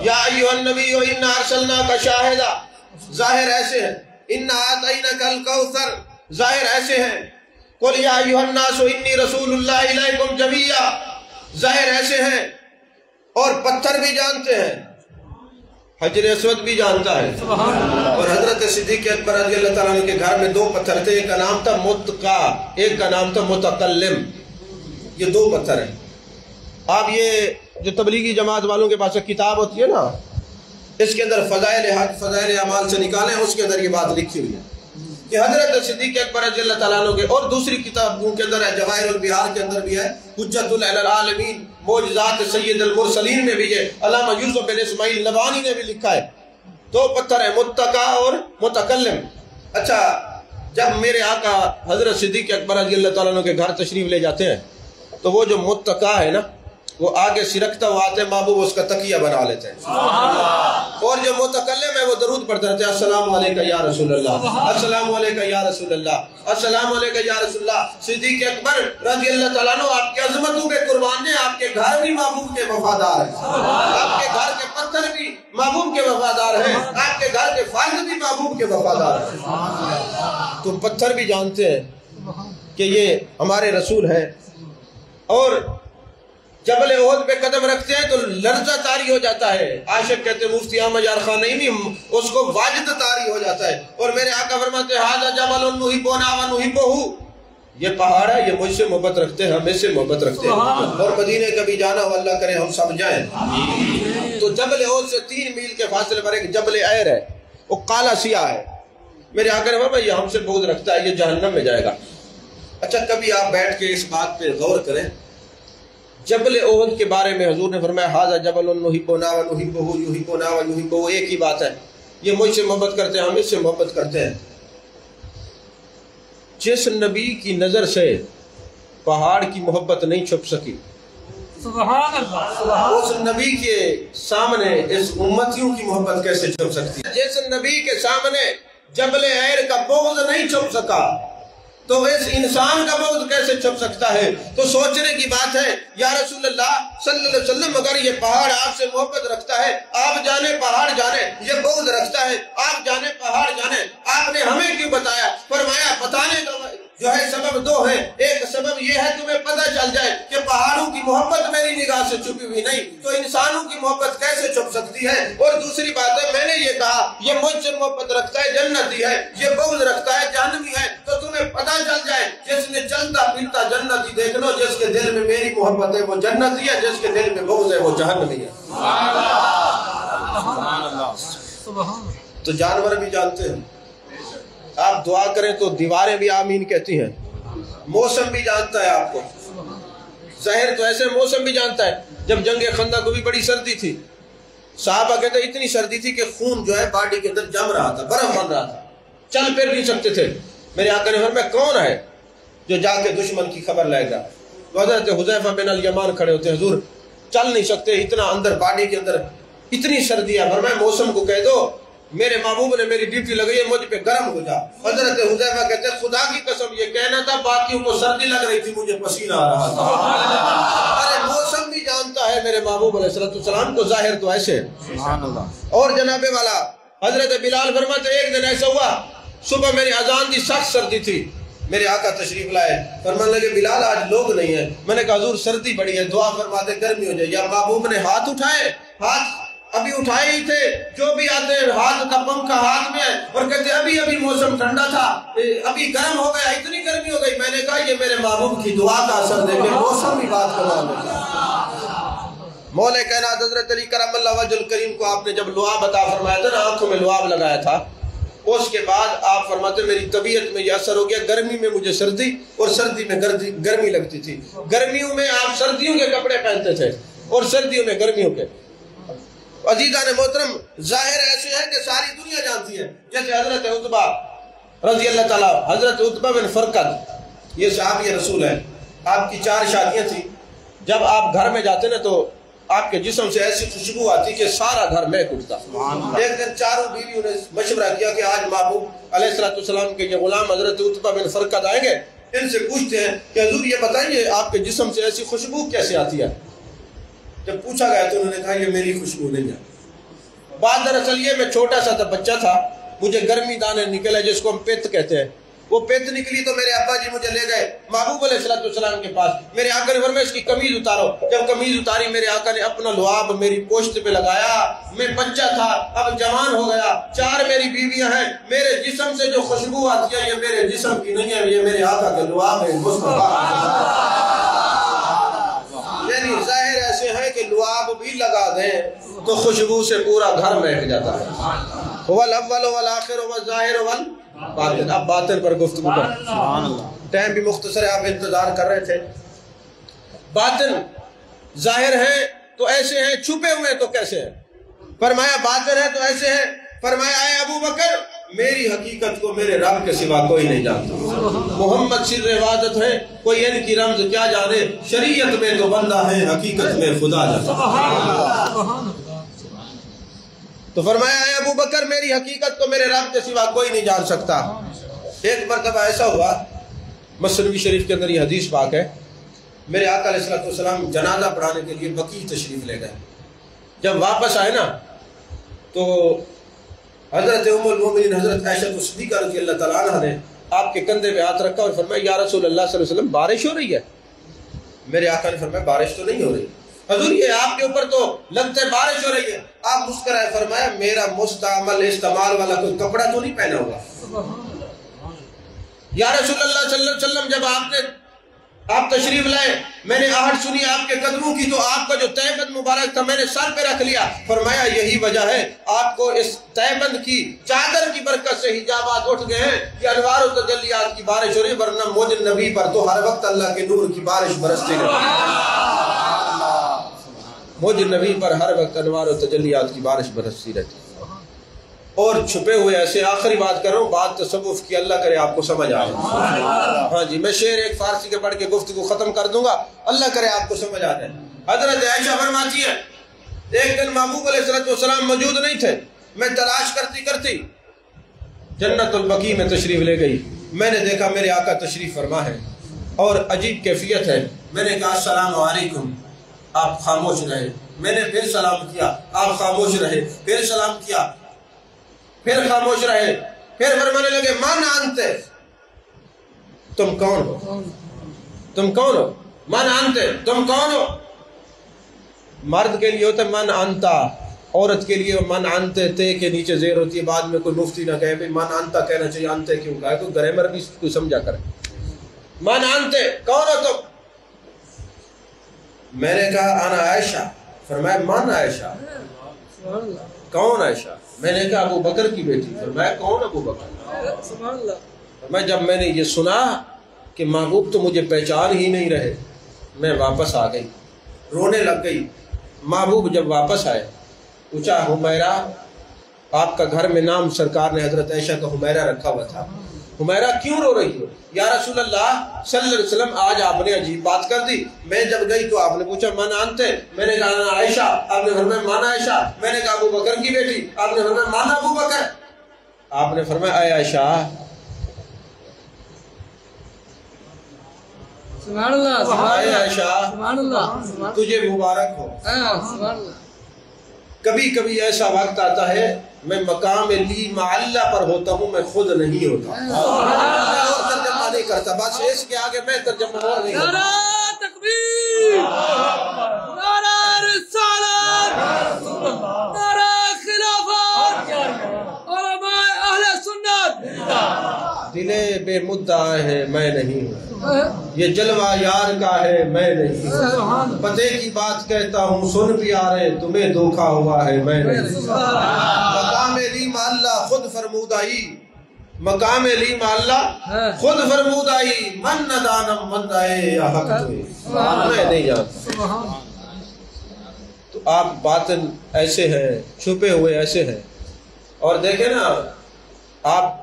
یا ایھا النبی انا ارسلناک شاہدا، ظاہر ایسے ہے۔ انا اعطیناک الکوثر، ظاہر ایسے ہیں۔ قل یا ایھا الناس انی رسول اللہ الیکم جمیعا، ظاہر ایسے ہیں۔ اور پتھر بھی جانتے ہیں، حجر اسود بھی جانتا ہے، اور حضرت صدیق اکبر رضی اللہ تعالیٰ عنہ کے گھر میں 2 پتھر تھے، ایک کا نام تھا متقا، ایک کا نام تھا متکلم، یہ 2 پتھر ہیں۔ آپ یہ جو تبلیغی جماعت والوں کے پاس کتاب ہوتی ہے نا، اس کے اندر فضائل حج فضائل اعمال سے نکالیں، اس کے اندر یہ بات لکھی ہوئی ہے کہ حضرت صدیق اکبر رضی اللہ تعالیٰ عنہ کے، اور دوسری کتابوں کے اندر ہے، جواہر البحار کے اندر بھی ہے، حجت العالمین معجزات سید المرسلین میں بھی ہے، علامہ یوسف بن اسماعیل نبہانی نے بھی لکھا ہے۔ 2 پتھر ہیں، متقا اور متکلم۔ اچھا، جب میرے آقا حضرت صدیق اکبر رضی اللہ تعالیٰ عنہ کے گھر تشریف لے جاتے ہیں تو وہ جو متقا ہے نا، وہ آگے سرکتا ہوا آتے ہیں، محبوب اس کا تکیہ بنا لیتے ہیں، اور جو متکلم ہے وہ درود پڑھتے رہتے ہیں، السلام علیکہ یا رسول اللہ، السلام علیکہ یا رسول اللہ، السلام علیکہ یا رسول اللہ۔ صدیق اکبر رضی اللہ تعالیٰ عنہ آپ کی عظمتوں پہ قربان ہیں، آپ کے گھر بھی محبوب کے وفادار ہیں، آپ کے گھر کے پتھر بھی محبوب کے وفادار ہیں، آپ کے گھر کے فرد بھی محبوب کے وفادار ہیں۔ تو پتھر بھی جانتے ہیں کہ یہ ہمارے رسول ہیں، اور جبل احد پہ قدم رکھتے ہیں تو لرزہ طاری ہو جاتا ہے۔ عاشق کہتے ہیں مفتی احمد یار خان نعیمی، اس کو واجد طاری ہو جاتا ہے، اور میرے آقا فرماتے ہیں ھذا جبل نحبنا ونحبہ، یہ پہاڑ ہے، یہ مجھ سے محبت رکھتے ہیں، ہم اس سے محبت رکھتے ہیں، اور مدینے کبھی جانا ہو اللہ کرے ہم سب جائیں۔ تو جبل احد سے 3 میل کے فاصلے پر ایک جبل عیر ہے، وہ کالا سیاہ ہے۔ میرے آقا نے فرمایا یہ ہم سے بغض رکھتا ہے، یہ جہنم میں جائے گا۔ اچھا، کبھی آپ بیٹھ کے اس بات پہ غور کریں، جبل احد کے بارے میں حضور نے فرمایا ھذا جبل نحبنا ونحبہ یحبنا ویحبہ، ایک ہی بات ہے، یہ مجھ سے محبت کرتے ہیں، ہم اس سے محبت کرتے ہیں۔ جس نبی کی نظر سے پہاڑ کی محبت نہیں چھپ سکی،
سبحان اللہ،
اس نبی کے سامنے اس امتیوں کی محبت کیسے چھپ سکتی ہے؟ جس نبی کے سامنے جبل عیر کا بغض نہیں چھپ سکا تو اس انسان کا بغض کیسے چھپ سکتا ہے؟ تو سوچنے کی بات ہے، یا رسول اللہ صلی اللہ علیہ وسلم اگر یہ پہاڑ آپ سے محبت رکھتا ہے، آپ جانے پہاڑ جانے، یہ بغض رکھتا ہے، آپ جانے پہاڑ جانے، آپ نے ہمیں کیوں بتایا؟ فرمایا بتانے کا جو ہے سبب 2 ہے، ایک سبب یہ ہے تمہیں پتہ چل جائے کہ پہاڑوں کی محبت میری نگاہ سے چھپی ہوئی نہیں، تو انسانوں کی محبت کیسے چھپ سکتی ہے؟ اور دوسری بات ہے، میں نے یہ کہا یہ مجھ سے محبت رکھتا ہے جنتی ہے، یہ بغض رکھتا ہے جہنمی ہے، تو تمہیں پتہ چل جائے جس نے چلتا پھرتا جنتی دیکھ لو، جس کے دل میں میری محبت ہے وہ جنتی ہے، جس کے دل میں بغض ہے وہ جہنمی ہے۔ تو جانور بھی جانتے ہیں، آپ دعا کریں تو دیواریں بھی آمین کہتی ہیں، موسم بھی جانتا ہے آپ کو، ظاہر تو ایسے موسم بھی جانتا ہے۔ جب جنگ خندق کو بھی بڑی سردی تھی، صحابہ کہتے ہیں اتنی سردی تھی کہ خون جو ہے باڈی کے اندر جم رہا تھا، برف بن رہا تھا، چل پھر نہیں سکتے تھے۔ میرے آقا نے فرمایا کون ہے جو جا کے دشمن کی خبر لائے گا؟ حضرت حذیفہ بن الیمان کھڑے ہوتے ہیں، حضور چل نہیں سکتے، اتنا اندر باڈی کے اندر اتنی سردی ہے۔ فرمایا موسم کو کہہ دو میرے محبوب نے میری ڈیوٹی لگائی ہے، مجھ پہ گرم ہو جا۔ حضرت حذیفہ کہتے ہیں خدا کی قسم یہ کہنا تھا، باقیوں کو سردی لگ رہی تھی، مجھے پسینہ آ رہا تھا۔ ارے موسم بھی جانتا ہے میرے محبوب علیہ السلام کو، ظاہر تو ایسے۔ اور جناب والا حضرت بلال فرماتے ایک دن ایسا ہوا، صبح میری اذان دی سخت سردی تھی، میرے آقا تشریف لائے، فرمانے لگے بلال آج لوگ نہیں ہیں۔ میں نے کہا حضور سردی بڑی ہے، دعا فرماتے گرمی ہو جائے۔ یا محبوب نے ہاتھ اٹھائے، ہاتھ ابھی اٹھائے ہی تھے، جو بھی آتے ہیں ہاتھ کا پنکھا ہاتھ میں ہے، اور کہتے ابھی موسم ٹھنڈا تھا، ابھی گرم ہو گیا، اتنی گرمی ہو گئی۔ میں نے کہا یہ میرے محبوب کی دعا کا اثر دیکھے، موسم بھی بات کروا دے۔ مولا کائنات حضرت علی کرم اللہ وجہ الکریم کو آپ نے جب لعاب عطا فرمایا تھا نا، آنکھوں میں لعاب لگایا تھا، اس کے بعد آپ فرماتے میری طبیعت میں یہ اثر ہو گیا، گرمی میں مجھے سردی اور سردی میں گرمی لگتی تھی۔ گرمیوں میں آپ سردیوں کے کپڑے پہنتے تھے اور سردیوں میں گرمیوں کے۔ عزیزان محترم ظاہر ایسے ہے کہ ساری دنیا جانتی ہے، جیسے حضرت عتبہ رضی اللہ تعالیٰ، حضرت عتبہ بن فرقد یہ صحابی رسول ہے، آپ کی 4 شادیاں تھیں۔ جب آپ گھر میں جاتے نا تو آپ کے جسم سے ایسی خوشبو آتی کہ سارا گھر مہک اٹھتا۔ ایک دن چاروں بیویوں نے مشورہ کیا کہ آج محبوب علیہ السلام کے یہ غلام حضرت عتبہ بن فرقد آئیں گے، ان سے پوچھتے ہیں کہ حضور یہ بتائیے آپ کے جسم سے ایسی خوشبو کیسے آتی ہے؟ جب پوچھا گیا تو انہوں نے کہا یہ میری خوشبو نہیں ہے۔ بات دراصل یہ میں چھوٹا سا تھا، بچہ تھا، مجھے گرمی دانے نکلے جس کو ہم پت کہتے ہیں، وہ پت نکلی تو میرے ابا جی مجھے لے گئے محبوب علیہ السلام کے پاس۔ میرے آقا نے فرمایا اس کی قمیض اتارو، جب قمیض اتاری میرے آقا نے اپنا لعاب میری پوشت پہ لگایا، میں بچہ تھا اب جوان ہو گیا، 4 میری بیویاں ہیں، میرے جسم سے جو خوشبو آتی ہے یہ میرے جسم کی نہیں ہے، یہ میرے آقا کا لعاب ہے مصطفیٰ۔ یعنی ظاہر ایسے ہے کہ لعاب بھی لگا دیں تو خوشبو سے پورا گھر مہک جاتا ہے۔ والاول والآخر والظاہر والباطن۔ اب باطن پر گفتگو کریں، ٹائم بھی مختصر ہے، آپ انتظار کر رہے تھے۔ باطن ظاہر ہے تو ایسے ہیں، چھپے ہوئے تو کیسے ہیں؟ فرمایا باطن ہے تو ایسے ہیں۔ فرمایا اے ابو بکر میری حقیقت کو میرے رب کے سوا کوئی نہیں جانتا، محمد سر عبادت ہے، کوئی ان کی رمز کیا جانے، شریعت میں تو بندہ ہے، حقیقت میں خدا جاتا۔ تو فرمایا اے ابو بکر میری حقیقت کو میرے رب کے سوا کوئی نہیں جان سکتا۔ ایک مرتبہ ایسا ہوا، مسنوی شریف کے اندر یہ حدیث پاک ہے، میرے آقا علیہ السلام جنازہ پڑھانے کے لیے بقیع تشریف لے گئے۔ جب واپس آئے نا تو حضرت ام المومنین حضرت عائشہ صدیقہ رضی اللہ تعالیٰ عنہ نے آپ کے کندھے پہ ہاتھ رکھا اور فرمایا یا رسول اللہ صلی اللہ علیہ وسلم بارش ہو رہی ہے؟ میرے آقا نے فرمایا بارش تو نہیں ہو رہی حضور، یہ آپ کے اوپر تو لگتا ہے بارش ہو رہی ہے۔ آپ مسکرائے، فرمایا میرا مستعمل استعمال والا کوئی کپڑا تو نہیں پہنا ہوگا؟ یا رسول اللہ صلی اللہ علیہ وسلم جب آپ تشریف لائے، میں نے آہٹ سنی آپ کے قدموں کی تو آپ کا جو تہبند مبارک تھا میں نے سر پہ رکھ لیا۔ فرمایا یہی وجہ ہے آپ کو اس تہبند کی چادر کی برکت سے حجابات اٹھ گئے ہیں کہ انوار و تجلیات کی بارش ہو رہی، ورنہ مجھ نبی پر تو ہر وقت اللہ کے نور کی بارش برستی رہتی، مجھ نبی پر ہر وقت انوار و تجلیات کی بارش برستی رہتی۔ اور چھپے ہوئے ایسے، آخری بات کر رہا ہوں، بات تصوف کی، اللہ کرے آپ کو سمجھ آئے۔ ہاں جی، میں شعر ایک فارسی کے پڑھ کے گفتگو ختم کر دوں گا، اللہ کرے آپ کو سمجھ آ جائے۔ حضرت عائشہ فرماتی ہے ایک دن محبوب علیہ السلام موجود نہیں تھے، میں تلاش کرتی کرتی جنت البقیع میں تشریف لے گئی، میں نے دیکھا میرے آقا تشریف فرما ہے اور عجیب کیفیت ہے۔ میں نے کہا السلام علیکم، آپ خاموش رہے، میں نے پھر سلام کیا، آپ خاموش رہے، پھر سلام کیا، پھر خاموش رہے، پھر فرمانے لگے من انتے، تم کون ہو؟ تم کون ہو؟ من انتے، تم کون ہو؟ مرد کے لیے ہوتا ہے من انتا، عورت کے لیے من انتے تے کے نیچے زیر ہوتی ہے. بعد میں کوئی مفتی نہ کہے من انتا کہنا چاہیے، انتے کیوں کہا ہے؟ کوئی گرامر بھی کوئی سمجھا کرے. من انتے، کون ہو تم؟ میں نے کہا انا عائشہ. فرمایا من عائشہ؟ کون عائشہ؟ میں نے کہا ابو بکر کی بیٹی. فرمایا کون ابو بکر؟ فرمایا جب میں نے یہ سنا کہ محبوب تو مجھے پہچان ہی نہیں رہے، میں واپس آ گئی، رونے لگ گئی. محبوب جب واپس آئے پوچھا حمیرہ، آپ کا گھر میں نام سرکار نے حضرت عائشہ کا حمیرہ رکھا ہوا تھا، حمیرہ کیوں رو رہی ہو؟ یا رسول اللہ صلی اللہ علیہ وسلم آج آپ نے عجیب بات کر دی. میں جب گئی تو آپ نے پوچھا من انتے؟ میں نے کہا عائشہ. آپ نے فرمایا من عائشہ. میں نے کہا ابو بکر کی بیٹی. آپ نے فرمایا من ابو بکر. آپ نے فرمایا اے عائشہ،
سبحان اللہ،
اے عائشہ
سبحان اللہ،
تجھے مبارک ہو.
سبحان اللہ.
کبھی کبھی ایسا وقت آتا ہے میں مقام لی معلّہ پر ہوتا ہوں، میں خود نہیں ہوتا. میں اور ترجمہ نہیں کرتا، بس اس کے آگے میں ترجمہ اور نہیں کرتا.
نعرہ تکبیر، نعرہ رسالت، نعرہ خلافت، علماء اہل سنت.
دلے بے مدعا ہے میں نہیں ہوں، یہ جلوہ یار کا ہے میں نہیں ہوں. پتے کی بات کہتا ہوں سن پیارے، تمہیں دھوکا ہوا ہے میں نہیں ہوں. مقام لی معلّہ خود فرمود آئی، مقام لی معلّہ خود فرمود آئی، من ندانم من دائے یا حق توئے، میں نہیں جانتا. تو آپ باطن ایسے ہیں، چھپے ہوئے ایسے ہیں. اور دیکھیں نا، آپ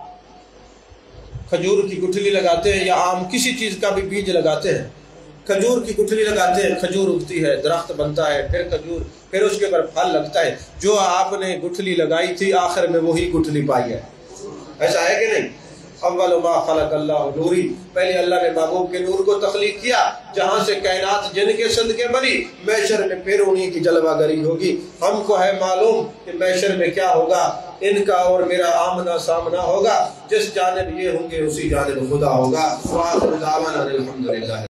کھجور کی گٹھلی لگاتے ہیں یا عام کسی چیز کا بھی بیج لگاتے ہیں، کھجور کی گٹھلی لگاتے ہیں، کھجور اگتی ہے، درخت بنتا ہے، پھر کھجور، پھر اس کے اوپر پھل لگتا ہے. جو آپ نے گٹھلی لگائی تھی آخر میں وہی گٹھلی پائی ہے. ایسا ہے کہ نہیں؟ اول ما خلق اللہ نوری، پہلے اللہ نے محبوب کے نور کو تخلیق کیا، جہاں سے کائنات جن کے صدقے بنی. محشر میں پھر انہی کی جلوہ گری ہوگی. ہم کو ہے معلوم کہ محشر میں کیا ہوگا، ان کا اور میرا آمنا سامنا ہوگا، جس جانب یہ ہوں گے اسی جانب خدا ہوگا. وآخر دعوانا الحمدللہ.